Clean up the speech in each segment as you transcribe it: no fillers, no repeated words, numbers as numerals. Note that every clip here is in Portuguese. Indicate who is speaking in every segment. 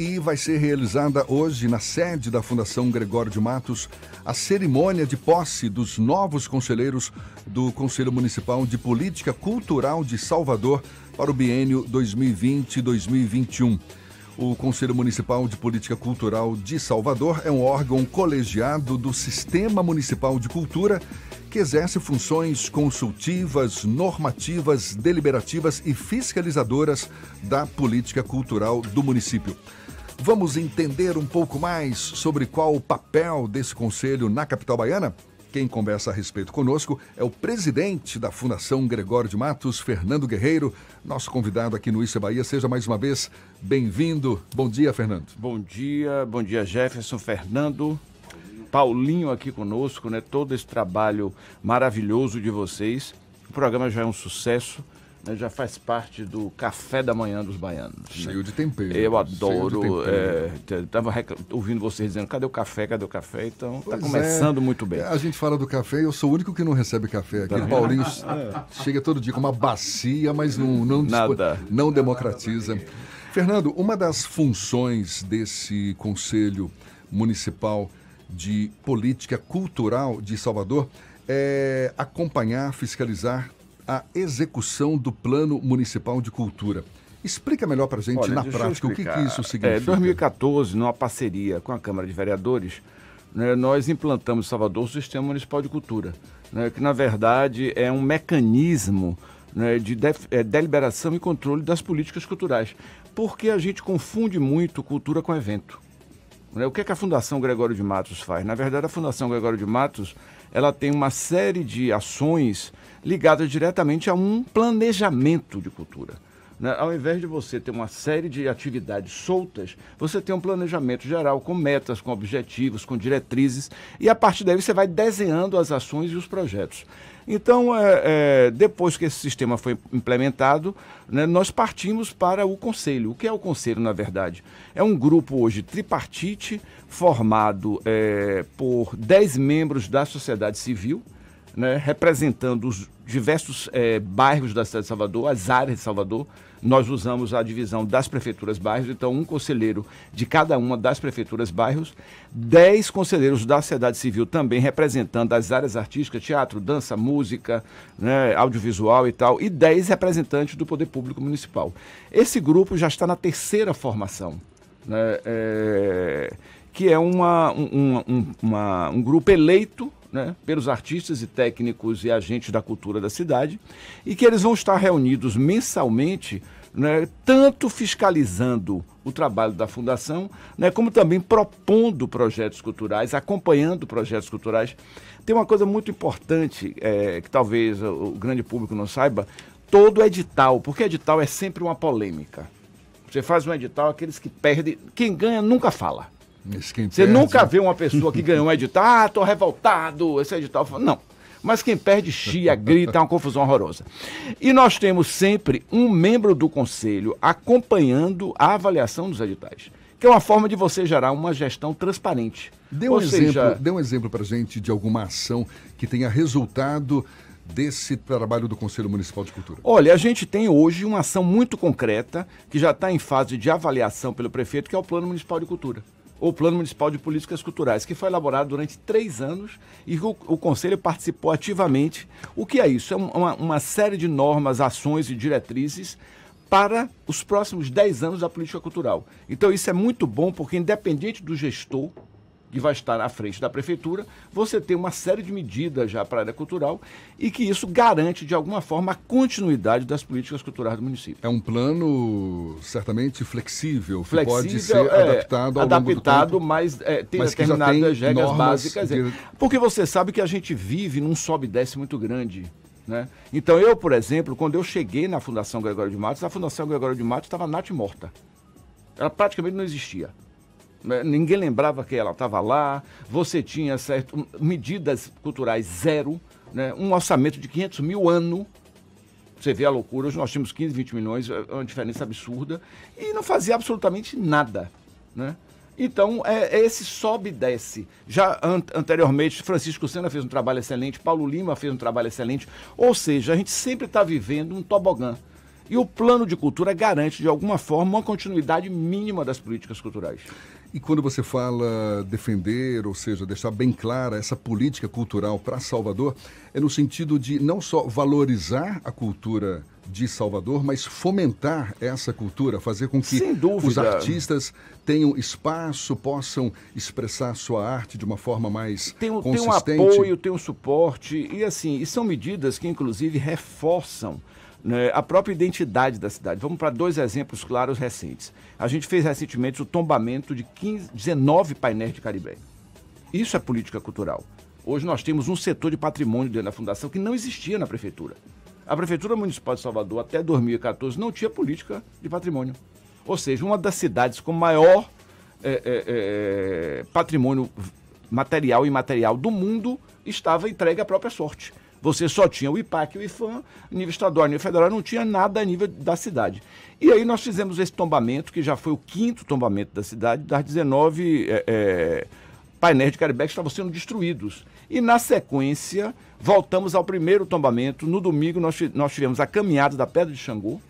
Speaker 1: e vai ser realizada hoje na sede da Fundação Gregório de Matos a cerimônia de posse dos novos conselheiros do Conselho Municipal de Política Cultural de Salvador para o biênio 2020-2021. O Conselho Municipal de Política Cultural de Salvador é um órgão colegiado do Sistema Municipal de Cultura que exerce funções consultivas, normativas, deliberativas e fiscalizadoras da política cultural do município. Vamos entender um pouco mais sobre qual o papel desse conselho na capital baiana? Quem conversa a respeito conosco é o presidente da Fundação Gregório de Matos, Fernando Guerreiro, nosso convidado aqui no Isso é Bahia. Seja mais uma vez bem-vindo. Bom dia, Fernando.
Speaker 2: Bom dia Jefferson, Fernando, Paulinho aqui conosco, né? Todo esse trabalho maravilhoso de vocês. O programa já é um sucesso, né? Já faz parte do café da manhã dos baianos.
Speaker 1: Cheio de tempero.
Speaker 2: Eu adoro. Estava ouvindo vocês dizendo, cadê o café? Então está começando muito bem.
Speaker 1: A gente fala do café, eu sou o único que não recebe café aqui. Paulinho chega todo dia com uma bacia, mas não democratiza. Fernando, uma das funções desse Conselho Municipal de Política Cultural de Salvador é acompanhar, fiscalizar a execução do Plano Municipal de Cultura. Explica melhor para a gente, na prática, o que isso significa. Em
Speaker 2: 2014, numa parceria com a Câmara de Vereadores, né, nós implantamos em Salvador o Sistema Municipal de Cultura, né, que, na verdade, é um mecanismo, né, de deliberação e controle das políticas culturais, porque a gente confunde muito cultura com evento. O que a Fundação Gregório de Matos faz? Na verdade, a Fundação Gregório de Matos ela tem uma série de ações ligadas diretamente a um planejamento de cultura. Ao invés de você ter uma série de atividades soltas, você tem um planejamento geral com metas, com objetivos, com diretrizes, e a partir daí você vai desenhando as ações e os projetos. Então, depois que esse sistema foi implementado, né, nós partimos para o Conselho. O que é o Conselho, na verdade? É um grupo hoje tripartite, formado por 10 membros da sociedade civil, né, representando os diversos bairros da cidade de Salvador, as áreas de Salvador. Nós usamos a divisão das prefeituras bairros, então um conselheiro de cada uma das prefeituras bairros, 10 conselheiros da sociedade civil também representando as áreas artísticas, teatro, dança, música, né, audiovisual e tal, e 10 representantes do Poder Público Municipal. Esse grupo já está na terceira formação, né, que é um grupo eleito, né, pelos artistas e técnicos e agentes da cultura da cidade, e que eles vão estar reunidos mensalmente, né, tanto fiscalizando o trabalho da Fundação, né, como também propondo projetos culturais, acompanhando projetos culturais. Tem uma coisa muito importante, que talvez o grande público não saiba, todo edital, porque edital é sempre uma polêmica. Você faz um edital, aqueles que perdem, quem ganha nunca fala. Você nunca vê uma pessoa que ganhou um edital, tô revoltado, esse edital... Não, mas quem perde chia, grita, é uma confusão horrorosa. E nós temos sempre um membro do conselho acompanhando a avaliação dos editais, que é uma forma de você gerar uma gestão transparente.
Speaker 1: Dê um exemplo para a gente de alguma ação que tenha resultado desse trabalho do Conselho Municipal de Cultura.
Speaker 2: Olha, a gente tem hoje uma ação muito concreta, que já está em fase de avaliação pelo prefeito, que é o Plano Municipal de Cultura, ou Plano Municipal de Políticas Culturais, que foi elaborado durante 3 anos e o Conselho participou ativamente. O que é isso? É uma série de normas, ações e diretrizes para os próximos 10 anos da política cultural. Então isso é muito bom, porque independente do gestor que vai estar à frente da prefeitura, você tem uma série de medidas já para a área cultural e que isso garante, de alguma forma, a continuidade das políticas culturais do município.
Speaker 1: É um plano certamente flexível, que pode ser adaptado ao longo do tempo,
Speaker 2: mas tem determinadas regras básicas. Porque você sabe que a gente vive num sobe e desce muito grande, né? Então eu, por exemplo, quando eu cheguei na Fundação Gregório de Matos, a Fundação Gregório de Matos estava natimorta. Ela praticamente não existia. Ninguém lembrava que ela estava lá, você tinha medidas culturais zero, né, um orçamento de 500 mil ano, você vê a loucura, hoje nós tínhamos 15, 20 milhões, é uma diferença absurda, e não fazia absolutamente nada, né? Então, esse sobe e desce. Já anteriormente, Francisco Sena fez um trabalho excelente, Paulo Lima fez um trabalho excelente, ou seja, a gente sempre está vivendo um tobogã. E o plano de cultura garante, de alguma forma, uma continuidade mínima das políticas culturais.
Speaker 1: E quando você fala defender, ou seja, deixar bem clara essa política cultural para Salvador, é no sentido de não só valorizar a cultura de Salvador, mas fomentar essa cultura, fazer com que os artistas tenham espaço, possam expressar sua arte de uma forma mais consistente.
Speaker 2: Tem um apoio, tem um suporte, e assim, e são medidas que inclusive reforçam, né, a própria identidade da cidade. Vamos para 2 exemplos claros recentes. A gente fez recentemente o tombamento de 19 painéis de Caribé. Isso é política cultural. Hoje nós temos um setor de patrimônio dentro da fundação que não existia na prefeitura. A Prefeitura Municipal de Salvador, até 2014, não tinha política de patrimônio. Ou seja, uma das cidades com maior patrimônio material e imaterial do mundo estava entregue à própria sorte. Você só tinha o IPAC e o IFAM, nível estadual, nível federal, não tinha nada a nível da cidade. E aí nós fizemos esse tombamento, que já foi o 5º tombamento da cidade, das 19 painéis de Caribé que estavam sendo destruídos. E na sequência, voltamos ao primeiro tombamento. No domingo nós tivemos a caminhada da Pedra de Xangô.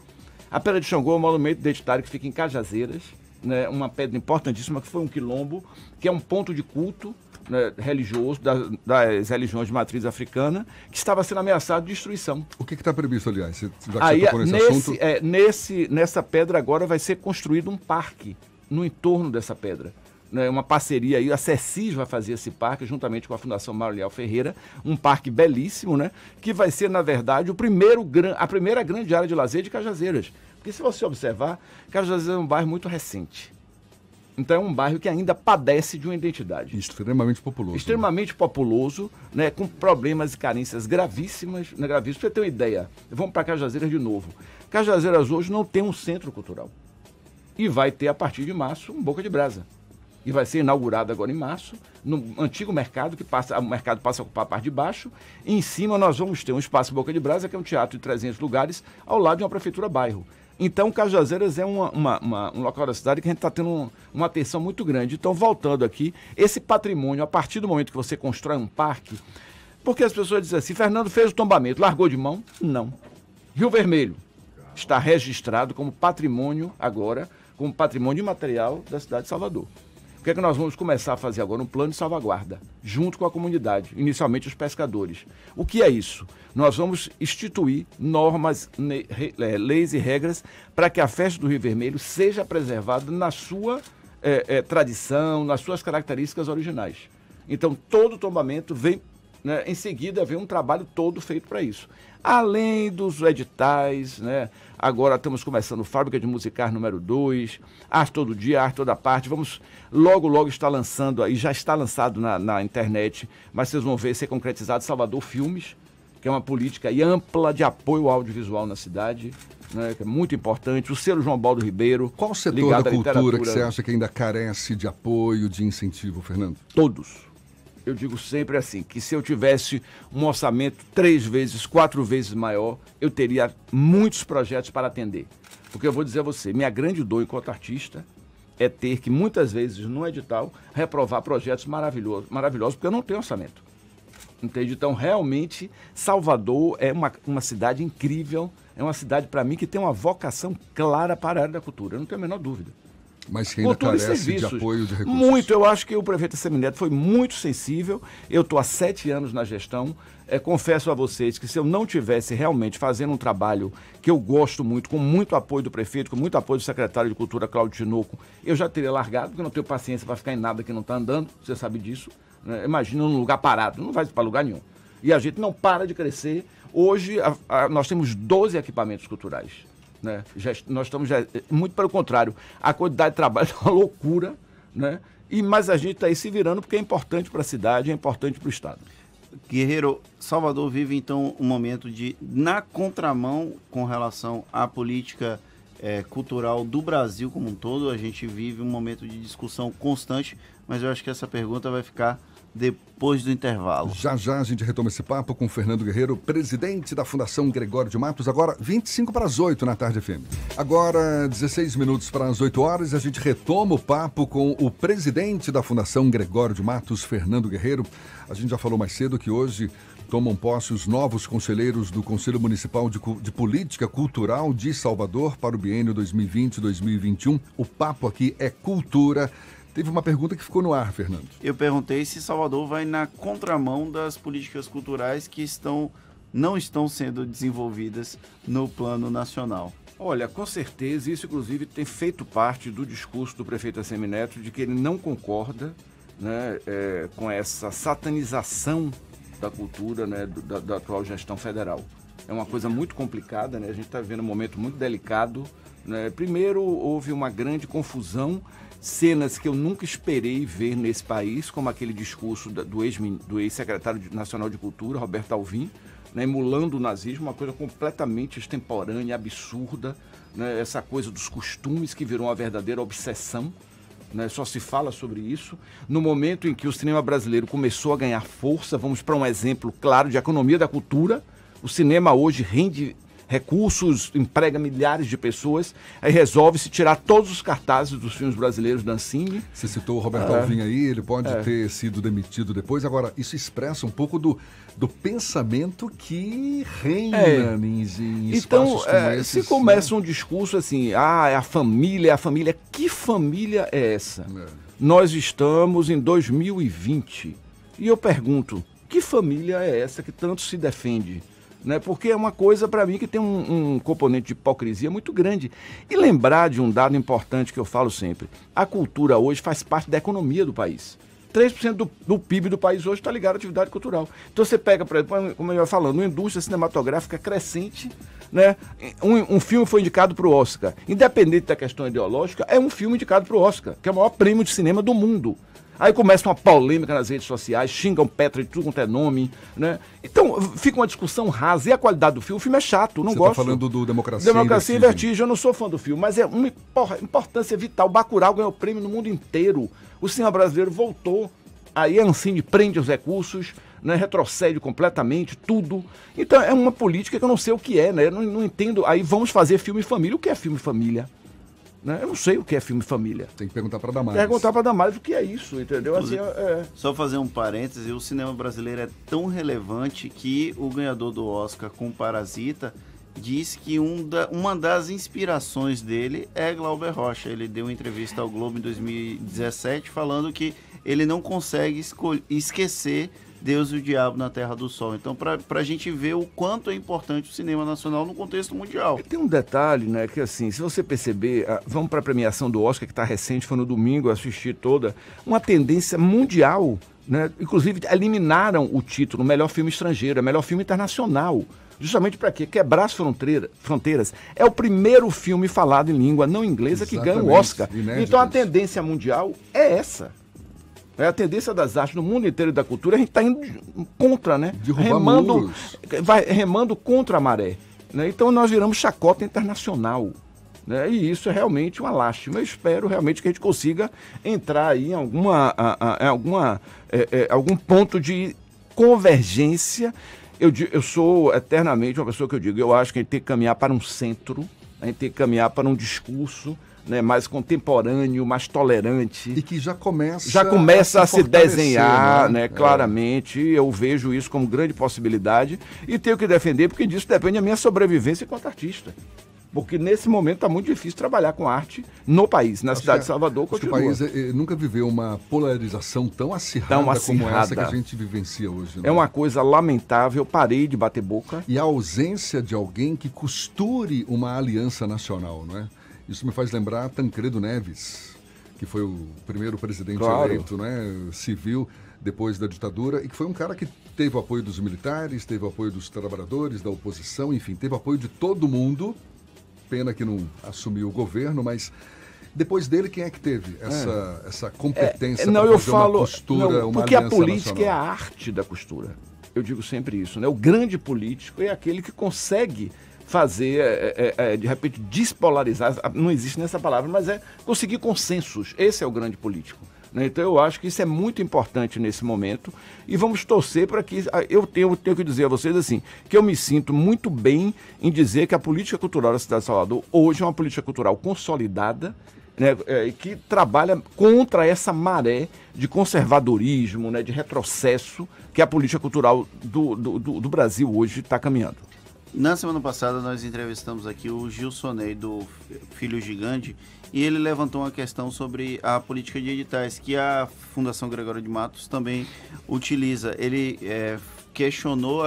Speaker 2: A Pedra de Xangô é um monumento identitário que fica em Cajazeiras, né, uma pedra importantíssima que foi um quilombo, que é um ponto de culto, né, religioso das religiões de matriz africana, que estava sendo ameaçado de destruição.
Speaker 1: O que está previsto, aliás? Já que
Speaker 2: aí,
Speaker 1: você tocou nesse assunto...
Speaker 2: nessa pedra agora vai ser construído um parque no entorno dessa pedra. Né, uma parceria aí, a CECIS vai fazer esse parque, juntamente com a Fundação Mário Leal Ferreira, um parque belíssimo, né, que vai ser, na verdade, a primeira grande área de lazer de Cajazeiras. Porque se você observar, Cajazeiras é um bairro muito recente. Então é um bairro que ainda padece de uma identidade.
Speaker 1: Extremamente populoso.
Speaker 2: Extremamente populoso, né, com problemas e carências gravíssimas. Né, gravíssimas. Pra você ter uma ideia, vamos para Cajazeiras de novo. Cajazeiras hoje não tem um centro cultural. E vai ter, a partir de março, um Boca de Brasa. E vai ser inaugurado agora em março, no antigo mercado, o mercado passa a ocupar a parte de baixo. E em cima nós vamos ter um espaço Boca de Brasa, que é um teatro de 300 lugares, ao lado de uma prefeitura bairro. Então, Cajazeiras é um local da cidade que a gente está tendo uma atenção muito grande. Então, voltando aqui, esse patrimônio, a partir do momento que você constrói um parque, porque as pessoas dizem assim, Fernando fez o tombamento, largou de mão? Não. Rio Vermelho está registrado como patrimônio agora, como patrimônio imaterial da cidade de Salvador. O que é que nós vamos começar a fazer agora? Um plano de salvaguarda, junto com a comunidade, inicialmente os pescadores. O que é isso? Nós vamos instituir normas, leis e regras para que a festa do Rio Vermelho seja preservada na sua tradição, nas suas características originais. Então, todo tombamento vem, né, em seguida, vem um trabalho todo feito para isso. Além dos editais, né? Agora estamos começando Fábrica de Musicar número 2, Arte Todo Dia, Arte Toda Parte. Vamos logo estar lançando, aí já está lançado na internet, mas vocês vão ver ser concretizado Salvador Filmes, que é uma política aí ampla de apoio ao audiovisual na cidade, né, que é muito importante. O selo João Baldo Ribeiro.
Speaker 1: Qual setor da cultura que você acha que ainda carece de apoio, de incentivo, Fernando?
Speaker 2: Todos. Eu digo sempre assim, que se eu tivesse um orçamento 3 vezes, 4 vezes maior, eu teria muitos projetos para atender. Porque eu vou dizer a você, minha grande dor enquanto artista é ter que, muitas vezes, no edital, reprovar projetos maravilhosos, porque eu não tenho orçamento. Entende? Então, realmente, Salvador é uma cidade incrível, é uma cidade, para mim, que tem uma vocação clara para a área da cultura, eu não tenho a menor dúvida.
Speaker 1: Mas que ainda carece de apoio, de recursos.
Speaker 2: Muito, eu acho que o prefeito Semineto foi muito sensível. Eu estou há 7 anos na gestão. Confesso a vocês que se eu não tivesse realmente fazendo um trabalho que eu gosto muito, com muito apoio do prefeito, com muito apoio do secretário de Cultura, Cláudio Tinoco, eu já teria largado, porque eu não tenho paciência para ficar em nada que não está andando, você sabe disso. Imagina num lugar parado, não vai para lugar nenhum. E a gente não para de crescer. Hoje nós temos 12 equipamentos culturais. Né? Nós estamos muito pelo contrário, a quantidade de trabalho é uma loucura, né? Mas a gente está aí se virando porque é importante para a cidade, é importante para o Estado.
Speaker 3: Guerreiro, Salvador vive então um momento na contramão com relação à política cultural do Brasil como um todo. A gente vive um momento de discussão constante, mas eu acho que essa pergunta vai ficar depois do intervalo.
Speaker 1: Já a gente retoma esse papo com o Fernando Guerreiro, presidente da Fundação Gregório de Matos, agora 25 para as 8 na Tarde FM. Agora 16 minutos para as 8 horas, a gente retoma o papo com o presidente da Fundação Gregório de Matos, Fernando Guerreiro. A gente já falou mais cedo que hoje tomam posse os novos conselheiros do Conselho Municipal de Política Cultural de Salvador para o biênio 2020-2021. O papo aqui é cultura. Teve uma pergunta que ficou no ar, Fernando.
Speaker 3: Eu perguntei se Salvador vai na contramão das políticas culturais que não estão sendo desenvolvidas no plano nacional.
Speaker 2: Olha, com certeza, isso inclusive tem feito parte do discurso do prefeito Assemineto de que ele não concorda, né, com essa satanização da cultura, né, da atual gestão federal. É uma coisa muito complicada, né? A gente está vivendo um momento muito delicado, né? Primeiro, houve uma grande confusão, cenas que eu nunca esperei ver nesse país, como aquele discurso do ex-secretário nacional de Cultura, Roberto Alvim, né, emulando o nazismo, uma coisa completamente extemporânea, absurda, né? Essa coisa dos costumes que virou uma verdadeira obsessão. Né, só se fala sobre isso. No momento em que o cinema brasileiro começou a ganhar força, vamos para um exemplo claro de economia da cultura. O cinema hoje rende recursos, emprega milhares de pessoas, aí resolve-se tirar todos os cartazes dos filmes brasileiros da Ancine.
Speaker 1: Você citou o Roberto Alvim aí, ele pode ter sido demitido depois. Agora, isso expressa um pouco do pensamento que reina em espaços como esses.
Speaker 2: Se começa um discurso assim, é a família, que família é essa? Nós estamos em 2020 e eu pergunto, que família é essa que tanto se defende? Né? Porque é uma coisa, para mim, que tem um componente de hipocrisia muito grande. E lembrar de um dado importante que eu falo sempre. A cultura hoje faz parte da economia do país. 3% do PIB do país hoje está ligado à atividade cultural. Então você pega, por exemplo, como eu ia falando, uma indústria cinematográfica crescente, né? Um filme foi indicado para o Oscar. Independente da questão ideológica, é um filme indicado para o Oscar, que é o maior prêmio de cinema do mundo. Aí começa uma polêmica nas redes sociais, xingam Petra de tudo quanto é nome, né? Então fica uma discussão rasa. E a qualidade do filme? O filme é chato, não gosto.
Speaker 1: Você está falando do Democracia
Speaker 2: e Vertigem. Eu não sou fã do filme, mas é uma importância vital. Bacurau ganhou prêmio no mundo inteiro. O cinema brasileiro voltou. Aí a Ancine prende os recursos, né? Retrocede completamente, tudo. Então é uma política que eu não sei o que é, né? Eu não entendo. Aí vamos fazer filme família. O que é filme família? Né? Eu não sei o que é filme família.
Speaker 1: Tem que perguntar para Damares.
Speaker 2: Perguntar para Damares o que é isso, entendeu? Assim,
Speaker 3: Só fazer um parêntese, o cinema brasileiro é tão relevante que o ganhador do Oscar com Parasita disse que uma das inspirações dele é Glauber Rocha. Ele deu uma entrevista ao Globo em 2017 falando que ele não consegue esquecer Deus e o Diabo na Terra do Sol. Então, para a gente ver o quanto é importante o cinema nacional no contexto mundial.
Speaker 2: Tem um detalhe, né, que assim, se você perceber, vamos para a premiação do Oscar, que está recente, foi no domingo, eu assisti toda, uma tendência mundial, né, inclusive eliminaram o título melhor filme estrangeiro, melhor filme internacional. Justamente para quê? Quebrar as fronteiras. É o primeiro filme falado em língua não inglesa que ganha o Oscar. Então a tendência mundial é essa. É a tendência das artes no mundo inteiro e da cultura, a gente está indo contra, né? Remando contra a maré. Né? Então nós viramos chacota internacional. Né? E isso é realmente uma lástima. Eu espero realmente que a gente consiga entrar aí em algum ponto de convergência. Eu sou eternamente uma pessoa que eu acho que a gente tem que caminhar para um centro, a gente tem que caminhar para um discurso, né, mais contemporâneo, mais tolerante.
Speaker 1: E que já começa
Speaker 2: a se desenhar, né, claramente. Eu vejo isso como grande possibilidade e tenho que defender, porque disso depende a minha sobrevivência enquanto artista. Porque nesse momento está muito difícil trabalhar com arte no país, na cidade de Salvador.
Speaker 1: Acho que o país nunca viveu uma polarização tão acirrada como essa que a gente vivencia hoje. Né?
Speaker 2: É uma coisa lamentável, parei de bater boca.
Speaker 1: E a ausência de alguém que costure uma aliança nacional, não é? Isso me faz lembrar Tancredo Neves, que foi o primeiro presidente eleito, né, civil, depois da ditadura, e que foi um cara que teve o apoio dos militares, teve o apoio dos trabalhadores, da oposição, enfim, teve o apoio de todo mundo. Pena que não assumiu o governo, mas depois dele, quem é que teve essa competência para fazer uma costura, uma
Speaker 2: porque
Speaker 1: aliança
Speaker 2: a política
Speaker 1: nacional?
Speaker 2: É a arte da costura. Eu digo sempre isso, né? O grande político é aquele que consegue fazer, de repente, despolarizar, não existe nessa palavra, mas conseguir consensos. Esse é o grande político. Né? Então eu acho que isso é muito importante nesse momento e vamos torcer para que... Eu tenho que dizer a vocês assim, que eu me sinto muito bem em dizer que a política cultural da cidade de Salvador hoje é uma política cultural consolidada, né, que trabalha contra essa maré de conservadorismo, né, de retrocesso que a política cultural do Brasil hoje está caminhando.
Speaker 3: Na semana passada nós entrevistamos aqui o Gilsonei do Filho Gigante e ele levantou uma questão sobre a política de editais que a Fundação Gregório de Matos também utiliza. Ele questionou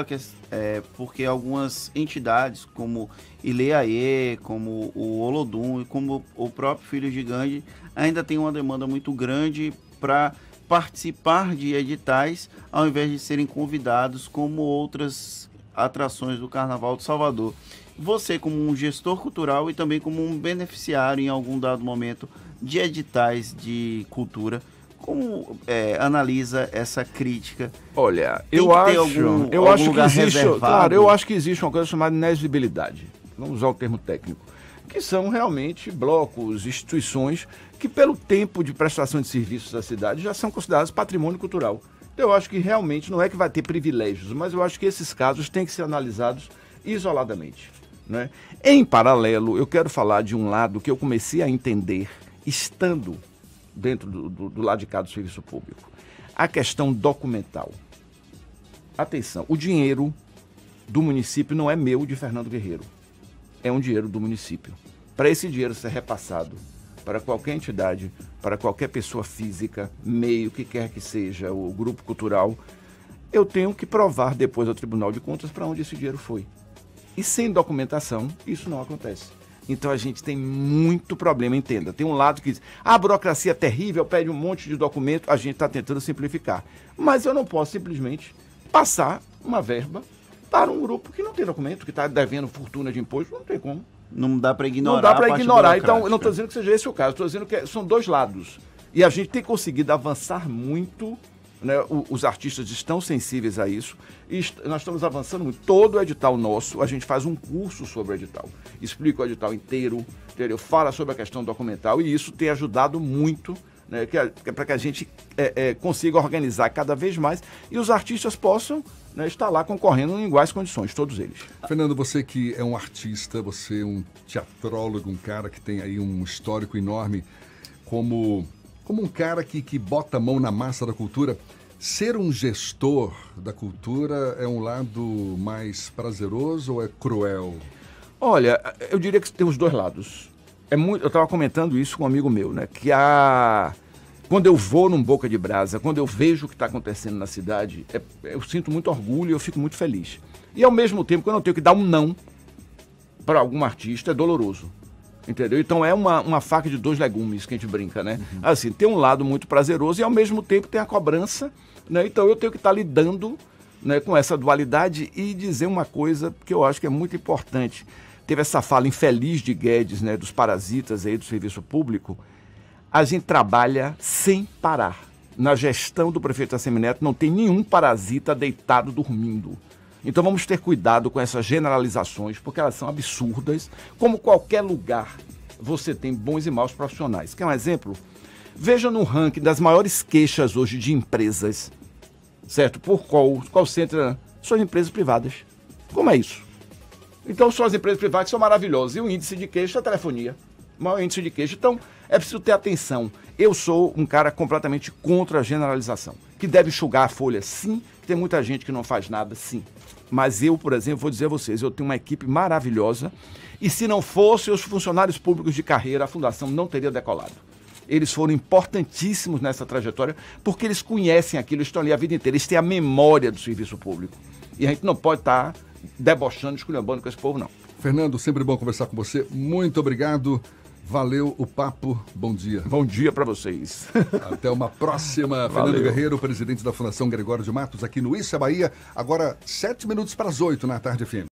Speaker 3: porque algumas entidades como Ileaê, como o Olodum e como o próprio Filho Gigante ainda tem uma demanda muito grande para participar de editais ao invés de serem convidados como outras atrações do Carnaval de Salvador. Você, como um gestor cultural e também como um beneficiário em algum dado momento de editais de cultura, como analisa essa crítica?
Speaker 2: Olha, eu acho que existe uma coisa chamada inexigibilidade. Vamos usar o termo técnico, que são realmente blocos, instituições que pelo tempo de prestação de serviços da cidade já são considerados patrimônio cultural. Eu acho que realmente não é que vai ter privilégios, mas eu acho que esses casos têm que ser analisados isoladamente, né? Em paralelo, eu quero falar de um lado que eu comecei a entender estando dentro do lado de cá do serviço público. A questão documental. Atenção, o dinheiro do município não é meu, de Fernando Guerreiro. É um dinheiro do município. Para esse dinheiro ser repassado para qualquer entidade, para qualquer pessoa física, meio, que quer que seja, o grupo cultural, eu tenho que provar depois ao Tribunal de Contas para onde esse dinheiro foi. E sem documentação, isso não acontece. Então a gente tem muito problema, entenda. Tem um lado que diz, a burocracia é terrível, pede um monte de documento, a gente está tentando simplificar. Mas eu não posso simplesmente passar uma verba para um grupo que não tem documento, que está devendo fortuna de imposto, não tem como.
Speaker 3: Não dá para ignorar.
Speaker 2: Não dá para ignorar. Então, eu não estou dizendo que seja esse o caso, estou dizendo que são dois lados. E a gente tem conseguido avançar muito, né? Os artistas estão sensíveis a isso. E nós estamos avançando muito. Todo edital nosso, a gente faz um curso sobre o edital. Explica o edital inteiro, entendeu? Fala sobre a questão documental e isso tem ajudado muito, né? Para que a gente consiga organizar cada vez mais e os artistas possam, né, estar lá concorrendo em iguais condições, todos eles.
Speaker 1: Fernando, você que é um artista, você é um teatrólogo, um cara que tem aí um histórico enorme, como um cara que bota a mão na massa da cultura, ser um gestor da cultura é um lado mais prazeroso ou é cruel?
Speaker 2: Olha, eu diria que tem os dois lados. Eu estava comentando isso com um amigo meu, né, que quando eu vou num Boca de Brasa, quando eu vejo o que está acontecendo na cidade, eu sinto muito orgulho e eu fico muito feliz. E ao mesmo tempo, quando eu tenho que dar um não para algum artista, é doloroso. Entendeu? Então é uma faca de dois legumes que a gente brinca, né? Uhum. Assim, tem um lado muito prazeroso e ao mesmo tempo tem a cobrança, né? Então eu tenho que estar lidando, né, com essa dualidade e dizer uma coisa que eu acho que é muito importante. Teve essa fala infeliz de Guedes, né, dos parasitas aí do serviço público. A gente trabalha sem parar. Na gestão do prefeito Assemineto não tem nenhum parasita deitado dormindo. Então vamos ter cuidado com essas generalizações, porque elas são absurdas. Como qualquer lugar, você tem bons e maus profissionais. Quer um exemplo? Veja no ranking das maiores queixas hoje de empresas, certo? Por qual centro? São as empresas privadas. Como é isso? Então são as empresas privadas que são maravilhosas. E o índice de queixa é a telefonia. O maior índice de queixa. Então, é preciso ter atenção. Eu sou um cara completamente contra a generalização. Que deve enxugar a folha, sim. Que tem muita gente que não faz nada, sim. Mas eu, por exemplo, vou dizer a vocês, eu tenho uma equipe maravilhosa. E se não fossem os funcionários públicos de carreira, a Fundação não teria decolado. Eles foram importantíssimos nessa trajetória, porque eles conhecem aquilo, estão ali a vida inteira. Eles têm a memória do serviço público. E a gente não pode estar debochando, esculhambando com esse povo, não.
Speaker 1: Fernando, sempre bom conversar com você. Muito obrigado. Valeu o papo. Bom dia.
Speaker 2: Bom dia para vocês.
Speaker 1: Até uma próxima. Fernando Guerreiro, presidente da Fundação Gregório de Matos, aqui no Isso é Bahia. Agora, 7 minutos para as 8 na tarde, FM.